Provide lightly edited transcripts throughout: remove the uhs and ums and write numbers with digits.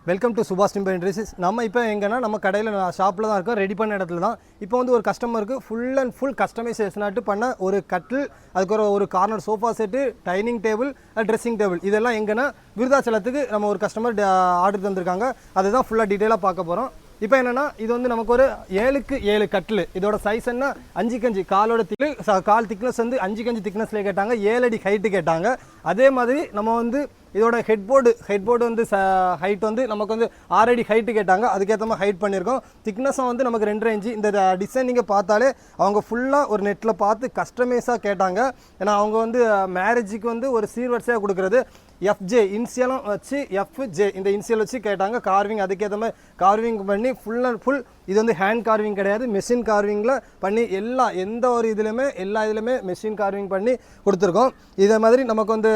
Welcome to சுபாஷ் timber industries. நம்ம இப்போ எங்கன்னா நம்ம கடையில் ஷாப்பில் தான் இருக்கோம், ரெடி பண்ண இடத்துல தான். இப்போ வந்து ஒரு கஸ்டமருக்கு ஃபுல் அண்ட் ஃபுல் கஸ்டமைசேஷனாட்டு பண்ண ஒரு கட்டில், அதுக்கு ஒரு corner sofa set, dining table, dressing table, இதெல்லாம் எங்கன்னா விருதாச்சலத்துக்கு நம்ம ஒரு கஸ்டமர் ஆர்டர் தந்திருக்காங்க. அதுதான் ஃபுல்லாக டீட்டெயிலாக பார்க்க போகிறோம். இப்போ என்னென்னா இது வந்து நமக்கு ஒரு 7க்கு 7 கட்டில். இதோட சைஸ் என்ன 5க்கு 5, காலோட கால் திக்னஸ் வந்து 5க்கு 5 திக்னஸ்லேயே கேட்டாங்க, 7 அடி ஹைட்டு கேட்டாங்க. அதே மாதிரி நம்ம வந்து இதோட ஹெட்போர்டு வந்து ஹைட் வந்து நமக்கு வந்து 6 அடி ஹைட்டு கேட்டாங்க. அதுக்கேற்ற மாதிரி ஹைட் பண்ணியிருக்கோம். திக்னஸும் வந்து நமக்கு 2.5 இன்ச்சு. இந்த டிசைன் நீங்கள் பார்த்தாலே அவங்க ஃபுல்லாக ஒரு நெட்டில் பார்த்து கஸ்டமைஸாக கேட்டாங்க. ஏன்னா அவங்க வந்து மேரேஜுக்கு வந்து ஒரு சீர்வரிசையாக கொடுக்குறது எஃப்ஜே இன்சியலும் வச்சு எஃப்ஜே இந்த இன்சியல் வச்சு கேட்டாங்க. கார்விங் அதுக்கேற்ற மாதிரி கார்விங் பண்ணி ஃபுல் அண்ட் ஃபுல் இது வந்து ஹேண்ட் கார்விங் கிடையாது, மெஷின் கார்விங்கில் பண்ணி எந்த ஒரு எல்லா இதுலையுமே மெஷின் கார்விங் பண்ணி கொடுத்துருக்கோம். இதே மாதிரி நமக்கு வந்து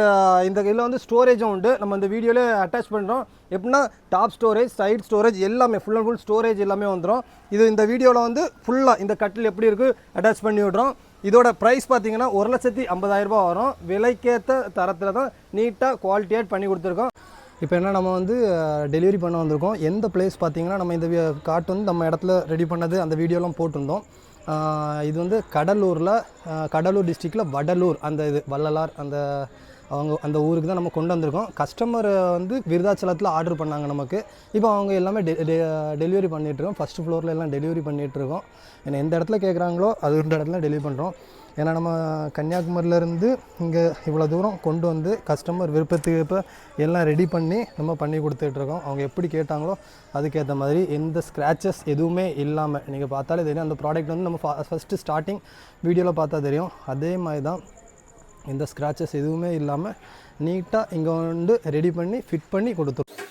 இந்த இதில் வந்து ஸ்டோரேஜும் உண்டு. நம்ம இந்த வீடியோவில் அட்டாச் பண்ணுறோம். எப்படின்னா டாப் ஸ்டோரேஜ், சைட் ஸ்டோரேஜ் எல்லாமே ஃபுல் அண்ட் ஃபுல் ஸ்டோரேஜ் எல்லாமே வந்துடும். இது இந்த வீடியோவில் வந்து ஃபுல்லாக இந்த கட்டில் எப்படி இருக்குது அட்டாச் பண்ணி விட்றோம். இதோட ப்ரைஸ் பார்த்தீங்கன்னா 1,50,000 ரூபா வரும். விலைக்கேற்ற தரத்தில் தான் நீட்டாக குவாலிட்டியாக பண்ணி கொடுத்துருக்கோம். இப்போ என்ன நம்ம வந்து டெலிவரி பண்ண வந்திருக்கோம். எந்த பிளேஸ் பார்த்தீங்கன்னா நம்ம இந்த கார்ட் வந்து நம்ம இடத்துல ரெடி பண்ணது அந்த வீடியோலாம் போட்டிருந்தோம். இது வந்து கடலூர் டிஸ்ட்ரிக்டில் வடலூர் அந்த இது வள்ளலார் அந்த ஊருக்கு தான் நம்ம கொண்டு வந்திருக்கோம். கஸ்டமர் வந்து விருதாச்சலத்தில் ஆர்டர் பண்ணாங்க நமக்கு. இப்போ அவங்க எல்லாமே டெலிவரி பண்ணிகிட்ருக்கோம். ஃபஸ்ட்டு ஃப்ளோரில் எல்லாம் டெலிவரி பண்ணிகிட்ருக்கோம். ஏன்னா எந்த இடத்துல கேட்குறாங்களோ அது இந்த இடத்துல டெலிவரி பண்ணுறோம். ஏன்னா நம்ம கன்னியாகுமரியிலேருந்து இங்கே இவ்வளோ தூரம் கொண்டு வந்து கஸ்டமர் விருப்பத்துக்கு இப்போ எல்லாம் ரெடி பண்ணி கொடுத்துட்ருக்கோம். அவங்க எப்படி கேட்டாங்களோ அதுக்கேற்ற மாதிரி எந்த ஸ்க்ராச்சஸ் எதுவுமே இல்லாமல் நீங்கள் பார்த்தாலே தெரியும். அந்த ப்ராடக்ட் வந்து நம்ம ஃபஸ்ட்டு ஸ்டார்டிங் வீடியோவில் பார்த்தா தெரியும். அதே மாதிரி தான் எந்த ஸ்க்ராச்சஸ் எதுவுமே இல்லாமல் நீட்டாக இங்கே வந்து ரெடி பண்ணி ஃபிட் பண்ணி கொடுத்துருவோம்.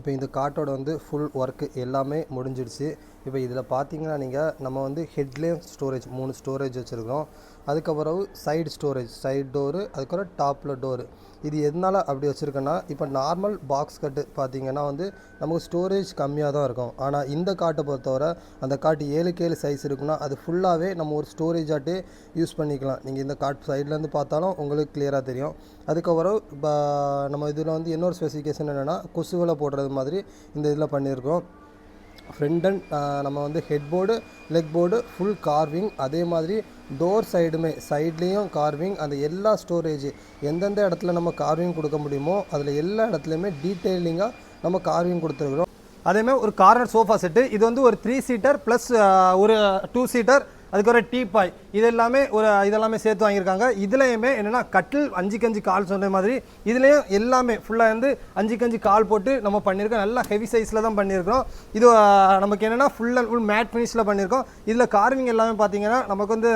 இப்போ இந்த கார்ட்டோட வந்து ஃபுல் ஒர்க்கு எல்லாமே முடிஞ்சிடுச்சு. இப்போ இதில் பார்த்தீங்கன்னா நீங்கள் நம்ம வந்து ஹெட்லேயும் ஸ்டோரேஜ் 3 ஸ்டோரேஜ் வச்சுருக்கோம். அதுக்கப்புறம் சைடு ஸ்டோரேஜ், சைடு டோரு, அதுக்கப்புறம் டாப்பில் டோரு. இது எதனால் அப்படி வச்சுருக்கேன்னா, இப்போ நார்மல் பாக்ஸ் கட்டு பார்த்தீங்கன்னா வந்து நமக்கு ஸ்டோரேஜ் கம்மியாக தான் இருக்கும். ஆனால் இந்த கார்ட்டை பொறுத்தவரை அந்த கார்ட்டு 7க்கு 7 சைஸ் இருக்குன்னா அது ஃபுல்லாகவே நம்ம ஒரு ஸ்டோரேஜாட்டே யூஸ் பண்ணிக்கலாம். நீங்கள் இந்த கார்ட் சைட்லேருந்து பார்த்தாலும் உங்களுக்கு கிளியராக தெரியும். அதுக்கப்புறம் நம்ம இதில் வந்து இன்னொரு ஸ்பெசிஃபிகேஷன் என்னென்னா கொசுவில் போடுறது மாதிரி இந்த இதில் பண்ணியிருக்கோம். ஃப்ரண்ட் அண்ட் நம்ம வந்து headboard, leg board full carving. அதே மாதிரி டோர் சைட்லேயும் கார்விங். அந்த எல்லா ஸ்டோரேஜ் எந்தெந்த இடத்துல நம்ம கார்விங் கொடுக்க முடியுமோ அதில் எல்லா இடத்துலையுமே டீட்டெயிலிங்காக நம்ம கார்விங் கொடுத்துருக்குறோம். அதேமாதிரி ஒரு கார்னர் சோஃபா செட்டு. இது வந்து ஒரு 3 சீட்டர் ப்ளஸ் ஒரு 2 சீட்டர், அதுக்கு ஒரு டீபாய், இதெல்லாமே சேர்த்து வாங்கியிருக்காங்க. இதுலேயுமே என்னென்னா கட்டில் 5க்கு 5 கால் சொன்ன மாதிரி இதுலேயும் எல்லாமே ஃபுல்லாக வந்து 5க்கு 5 கால் போட்டு நம்ம பண்ணியிருக்கோம். நல்லா ஹெவி சைஸில் தான் பண்ணியிருக்கிறோம். இது நமக்கு என்னென்னா ஃபுல் அண்ட் ஃபுல் மேட் ஃபினிஷில் பண்ணியிருக்கோம். இதில் கார்விங் எல்லாமே பார்த்தீங்கன்னா நமக்கு வந்து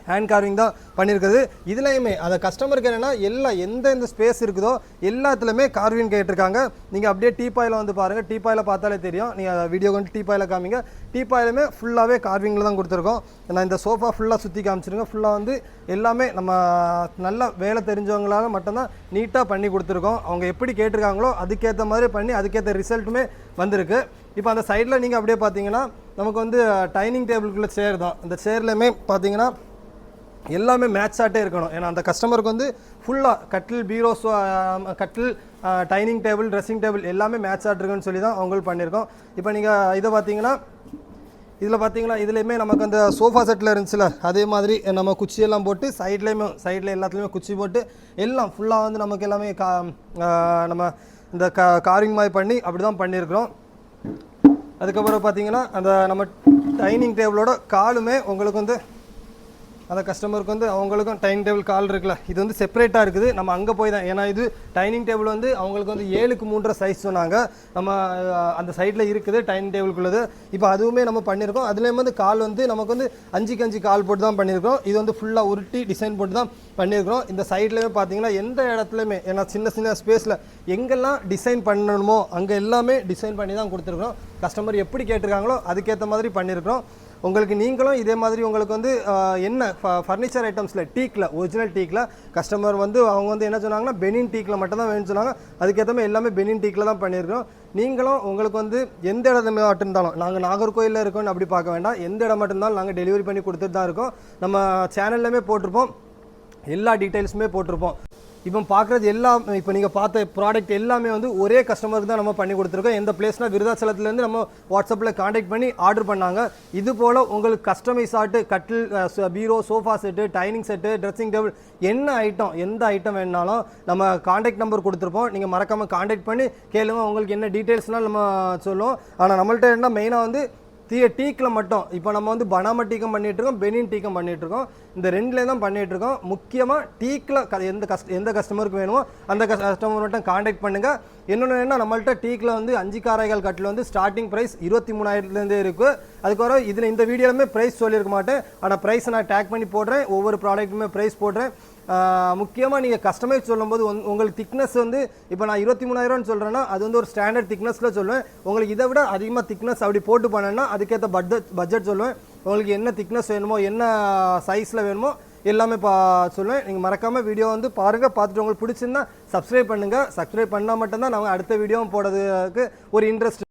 ஹேண்ட் கார்விங் தான் பண்ணியிருக்குது. இதுலேயுமே அந்த கஸ்டமருக்கு என்னென்னா எந்த ஸ்பேஸ் இருக்குதோ எல்லாத்துலேயுமே கார்விங் கேட்டிருக்காங்க. நீங்கள் அப்படியே டீபாயில் வந்து பாருங்கள். டீபாயில் பார்த்தாலே தெரியும். நீங்கள் வீடியோ கொண்டு டீபாயில் காமிங்க. டீபாயிலுமே ஃபுல்லாகவே கார்விங்கில் தான் கொடுத்துருக்கோம். நான் இந்த சோஃபா ஃபுல்லாக சுற்றி காமிச்சிருங்க. ஃபுல்லாக வந்து எல்லாமே நம்ம நல்லா வேலை தெரிஞ்சவங்களால மட்டும்தான் நீட்டாக பண்ணி கொடுத்துருக்கோம். அவங்க எப்படி கேட்டிருக்காங்களோ அதுக்கேற்ற மாதிரி பண்ணி அதுக்கேற்ற ரிசல்ட்டுமே வந்திருக்கு. இப்போ அந்த சைடில் நீங்கள் அப்படியே பார்த்தீங்கன்னா நமக்கு வந்து டைனிங் டேபிளுக்குள்ளே சேர் தான். அந்த சேர்லையுமே பார்த்தீங்கன்னா எல்லாமே மேட்சாகிட்டே இருக்கணும். ஏன்னா அந்த கஸ்டமருக்கு வந்து ஃபுல்லாக கட்டில், பீரோஸ், கட்டில், டைனிங் டேபிள், ட்ரெஸ்ஸிங் டேபிள் எல்லாமே மேட்ச் ஆகிட்டுருக்குன்னு சொல்லி தான் அவங்களுக்கு பண்ணியிருக்கோம். இப்போ நீங்கள் இதை பார்த்தீங்கன்னா இதுலேயுமே நமக்கு அந்த சோஃபா செட்டில் இருந்துச்சுல அதே மாதிரி நம்ம குச்சியெல்லாம் போட்டு சைடில் எல்லாத்துலேயுமே குச்சி போட்டு எல்லாம் ஃபுல்லாக வந்து நமக்கு எல்லாமே நம்ம இந்த காரிங் மாதிரி பண்ணி அப்படி தான் பண்ணியிருக்கிறோம். அதுக்கப்புறம் பார்த்தீங்கன்னா அந்த நம்ம டைனிங் டேபிளோட காலுமே உங்களுக்கு வந்து அந்த கஸ்டமருக்கு வந்து அவங்களுக்கும் டைனிங் டேபிள் கால் இருக்குல்ல, இது வந்து செப்பரேட்டாக இருக்குது. நம்ம அங்கே போய் தான், ஏன்னா இது டைனிங் டேபிள் வந்து அவங்களுக்கு வந்து 7க்கு 3 சைஸ் சொன்னாங்க. நம்ம அந்த சைடில் இருக்குது டைனிங் டேபிளுக்குள்ளது. இப்போ அதுவுமே நம்ம பண்ணியிருக்கோம். அதுலேயும் வந்து கால் வந்து நமக்கு வந்து 5க்கு 5 கால் போட்டு தான் பண்ணியிருக்கோம். இது வந்து ஃபுல்லாக உருட்டி டிசைன் போட்டு தான் பண்ணியிருக்கிறோம். இந்த சைட்லேயுமே பார்த்தீங்கன்னா எந்த இடத்துலையுமே, ஏன்னா சின்ன சின்ன ஸ்பேஸில் எங்கெல்லாம் டிசைன் பண்ணணுமோ அங்கே எல்லாமே டிசைன் பண்ணி தான் கொடுத்துருக்குறோம். கஸ்டமர் எப்படி கேட்டிருக்காங்களோ அதுக்கேற்ற மாதிரி பண்ணியிருக்கிறோம். உங்களுக்கு நீங்களும் இதே மாதிரி உங்களுக்கு வந்து என்ன ஃபர்னிச்சர் ஐட்டம்ஸில் டீக்கில், ஒரிஜினல் டீக்கில் கஸ்டமர் வந்து அவங்க வந்து என்ன சொன்னாங்கன்னா பெனின் டீக்கில் மட்டும் தான் வேணும்னு சொன்னாங்க. அதுக்கேற்ற மாதிரி எல்லாமே பெனின் டீக்கில் தான் பண்ணியிருக்கோம். நீங்களும் உங்களுக்கு வந்து எந்த இடம் மட்டும் இருந்தாலும், நாங்கள் நாகர்கோயிலில் இருக்கோம்னு அப்படி பார்க்க வேண்டாம், எந்த இடம் மட்டும் இருந்தாலும் நாங்கள் டெலிவரி பண்ணி கொடுத்துட்டு தான் இருக்கோம். நம்ம சேனல்லையுமே போட்டிருப்போம், எல்லா டீட்டெயில்ஸுமே போட்டிருப்போம். இப்போ பார்க்குறது எல்லாம், இப்போ நீங்கள் பார்த்த ப்ராடக்ட் எல்லாமே வந்து ஒரே கஸ்டமருக்கு தான் நம்ம பண்ணி கொடுத்துருக்கோம். எந்த பிளேஸ்னால் விருதாச்சலத்துலேருந்து நம்ம வாட்ஸ்அப்பில் காண்டாக்ட் பண்ணி ஆர்டர் பண்ணாங்க. இது போல் உங்களுக்கு கஸ்டமைஸ் ஆட்டு கட்டில், பீரோ, sofa set, dining set, dressing table, என்ன ஐட்டம், எந்த ஐட்டம் வேணுனாலும் நம்ம காண்டாக்ட் நம்பர் கொடுத்துருப்போம். நீங்கள் மறக்காமல் காண்டாக்ட் பண்ணி கேளுங்க, உங்களுக்கு என்ன டீட்டெயில்ஸ்னால் நம்ம சொல்லுவோம். ஆனால் நம்மள்ட்ட என்ன மெயினாக வந்து டீக்கில் மட்டும், இப்போ நம்ம வந்து பனாமா டீக்கம் பண்ணிகிட்ருக்கோம், பெனின் டீக்கம் பண்ணிகிட்ருக்கோம். இந்த ரெண்டுலேயே தான் பண்ணிகிட்ருக்கோம். முக்கியமாக டீக்கில் எந்த கஸ்டமருக்கு வேணுமோ அந்த கஸ்டமர் மட்டும் காண்டாக்ட் பண்ணுங்கள். இன்னொன்று என்ன, நம்மள்ட்ட டீக்கில் வந்து 5 காரைகள் கட்டில் வந்து ஸ்டார்டிங் ப்ரைஸ் 23,000 இருக்குது. அதுக்கப்புறம் இதில் இந்த வீடியோலுமே ப்ரைஸ் சொல்லியிருக்க மாட்டேன், ஆனால் ப்ரைஸை நான் டேக் பண்ணி போடுறேன், ஒவ்வொரு ப்ராடக்ட்டுமே ப்ரைஸ் போடுறேன். முக்கியமாக நீங்கள் கஸ்டமைஸ் சொல்லும்போது உங்களுக்கு திக்னஸ் வந்து, இப்போ நான் 23,000 சொல்கிறேன்னா அது வந்து ஒரு ஸ்டாண்டர்ட் திக்னஸில் சொல்லுவேன். உங்களுக்கு இதை விட அதிகமாக திக்னஸ் அப்படி போட்டு பண்ணேன்னா அதுக்கேற்ற பட்ஜெட் சொல்லுவேன். உங்களுக்கு என்ன திக்னஸ் வேணுமோ, என்ன சைஸில் வேணுமோ எல்லாமே சொல்லுவேன். நீங்கள் மறக்காமல் வீடியோ வந்து பாருங்கள். பார்த்துட்டு உங்களுக்கு பிடிச்சிருந்தா சப்ஸ்கிரைப் பண்ணுங்கள். சப்ஸ்கிரைப் பண்ணால் மட்டும்தான் நாங்கள் அடுத்த வீடியோவும் போடுறதுக்கு ஒரு இன்ட்ரெஸ்ட்.